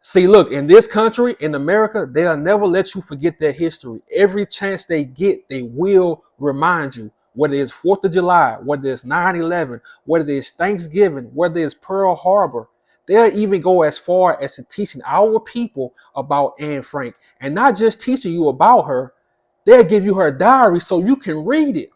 See, look, in this country, in America, they'll never let you forget their history. Every chance they get, they will remind you. Whether it's 4th of July, whether it's 9/11, whether it's Thanksgiving, whether it's Pearl Harbor, they'll even go as far as to teaching our people about Anne Frank. And not just teaching you about her, they'll give you her diary so you can read it.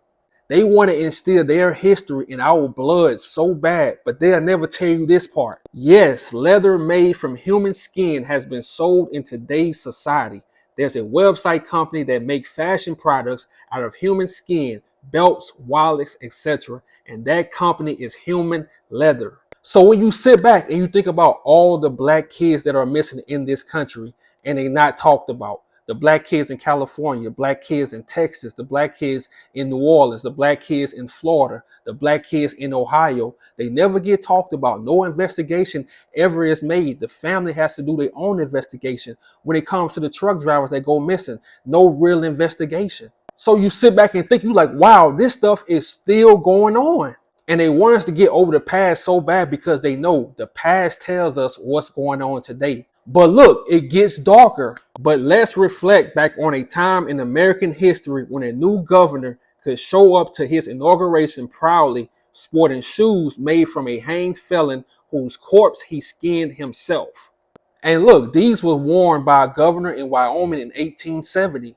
They want to instill their history in our blood so bad, but they'll never tell you this part. Yes, leather made from human skin has been sold in today's society. There's a website company that makes fashion products out of human skin, belts, wallets, etc. And that company is Human Leather. So when you sit back and you think about all the black kids that are missing in this country and they not talked about, the black kids in California, black kids in Texas, the black kids in New Orleans, the black kids in Florida, the black kids in Ohio, they never get talked about. No investigation ever is made. The family has to do their own investigation. When it comes to the truck drivers that go missing, no real investigation. So you sit back and think, you like, wow, this stuff is still going on. And they want us to get over the past so bad because they know the past tells us what's going on today. But look, it gets darker. But let's reflect back on a time in American history when a new governor could show up to his inauguration proudly, sporting shoes made from a hanged felon whose corpse he skinned himself. And look, these were worn by a governor in Wyoming in 1870.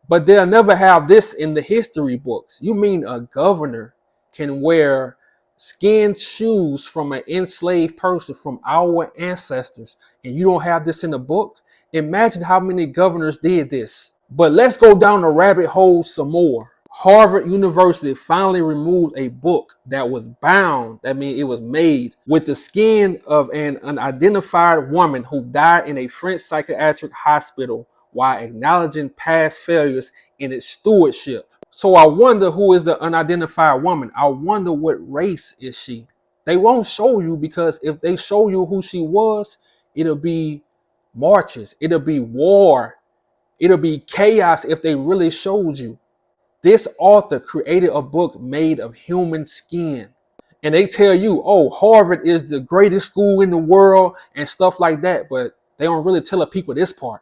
But they'll never have this in the history books. You mean a governor can wear skinned shoes from an enslaved person from our ancestors, and you don't have this in the book? Imagine how many governors did this. But let's go down the rabbit hole some more. Harvard University finally removed a book that was bound, that means it was made with the skin of an unidentified woman who died in a French psychiatric hospital while acknowledging past failures in its stewardship. So I wonder, who is the unidentified woman? I wonder what race is she? They won't show you, because if they show you who she was, it'll be marches, it'll be war, it'll be chaos if they really showed you. This author created a book made of human skin. And they tell you, oh, Harvard is the greatest school in the world and stuff like that. But they don't really tell the people this part.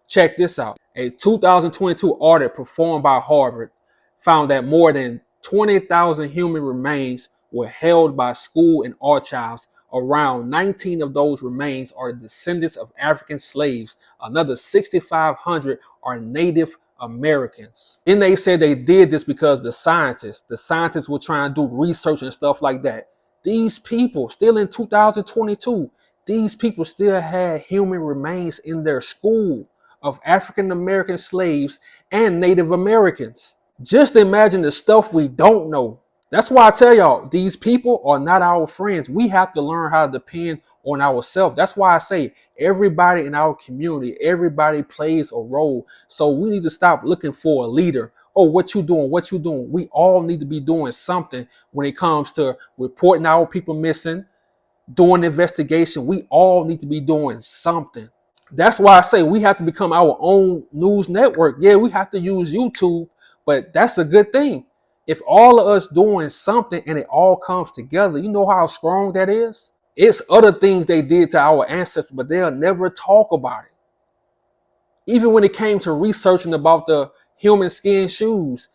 Check this out. A 2022 audit performed by Harvard found that more than 20,000 human remains were held by school and archives. Around 19 of those remains are descendants of African slaves. Another 6,500 are Native Americans. Then they said they did this because the scientists were trying to do research and stuff like that. These people, still in 2022, these people still had human remains in their school of African American slaves and Native Americans. Just imagine the stuff we don't know. That's why I tell y'all, these people are not our friends. We have to learn how to depend on ourselves. That's why I say everybody in our community, everybody plays a role. So we need to stop looking for a leader. Oh, what you doing? What you doing? We all need to be doing something when it comes to reporting our people missing, doing investigation. We all need to be doing something. That's why I say we have to become our own news network. Yeah, we have to use YouTube, but that's a good thing. If all of us doing something and it all comes together, you know how strong that is? It's other things they did to our ancestors, but they'll never talk about it. Even when it came to researching about the human skin shoes,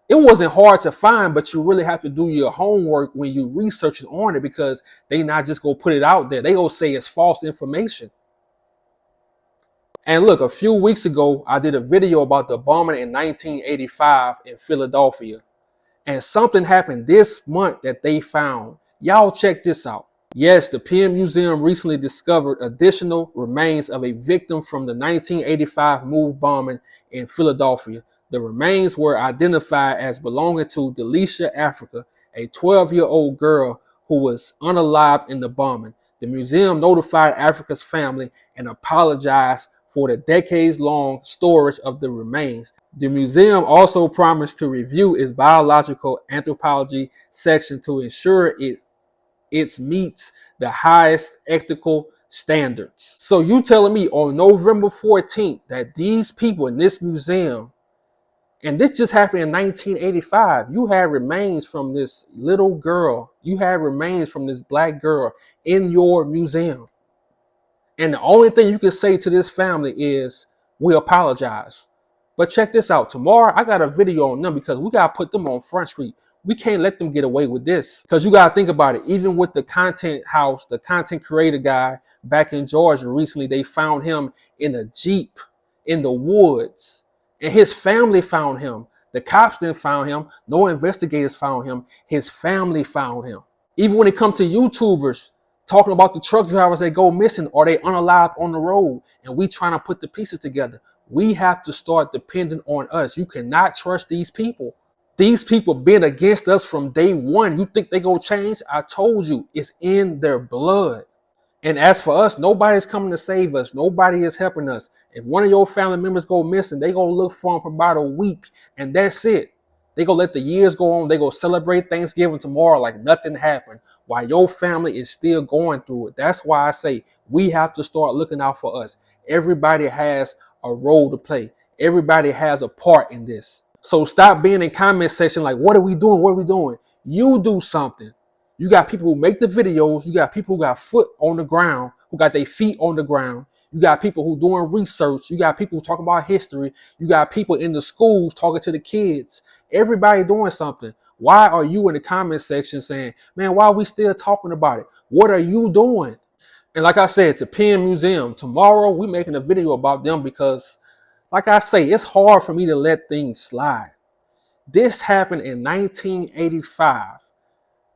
it wasn't hard to find, but you really have to do your homework when you research on it, because they not just go put it out there. They go say it's false information. And look, a few weeks ago, I did a video about the bombing in 1985 in Philadelphia. And something happened this month that they found. Y'all check this out. Yes, the PM Museum recently discovered additional remains of a victim from the 1985 MOVE bombing in Philadelphia. The remains were identified as belonging to Delisha Africa, a 12-year-old girl who was unalived in the bombing. The museum notified Africa's family and apologized for the decades-long storage of the remains. The museum also promised to review its biological anthropology section to ensure it meets the highest ethical standards. So you telling me on November 14th that these people in this museum, and this just happened in 1985, you had remains from this little girl, you had remains from this black girl in your museum. And the only thing you can say to this family is, we apologize. But check this out. Tomorrow, I got a video on them because we got to put them on Front Street. We can't let them get away with this. Because you got to think about it. Even with the content house, the content creator guy back in Georgia recently, they found him in a Jeep in the woods. And his family found him. The cops didn't find him. No investigators found him. His family found him. Even when it comes to YouTubers talking about the truck drivers that go missing or they unalived on the road, and we trying to put the pieces together, we have to start depending on us. You cannot trust these people. These people been against us from day one. You think they gonna change? I told you, it's in their blood. And as for us, nobody's coming to save us. Nobody is helping us. If one of your family members go missing, they gonna look for them for about a week, and that's it. They gonna let the years go on. They gonna celebrate Thanksgiving tomorrow like nothing happened, while your family is still going through it. That's why I say we have to start looking out for us. Everybody has a role to play. Everybody has a part in this. So stop being in comment section like, what are we doing? What are we doing? You do something. You got people who make the videos. You got people who got foot on the ground, who got their feet on the ground. You got people who doing research. You got people who talk about history. You got people in the schools talking to the kids. Everybody doing something. Why are you in the comment section saying, man, why are we still talking about it? What are you doing? And like I said, to Penn Museum, tomorrow we making a video about them because, like I say, it's hard for me to let things slide. This happened in 1985.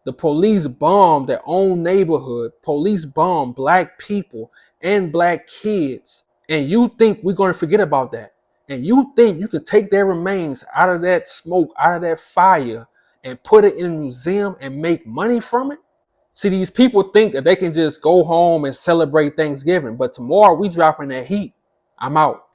The police bombed their own neighborhood. Police bombed black people and black kids. And you think we're going to forget about that? And you think you can take their remains out of that smoke, out of that fire, and put it in a museum and make money from it? See, these people think that they can just go home and celebrate Thanksgiving. But tomorrow we dropping that heat. I'm out.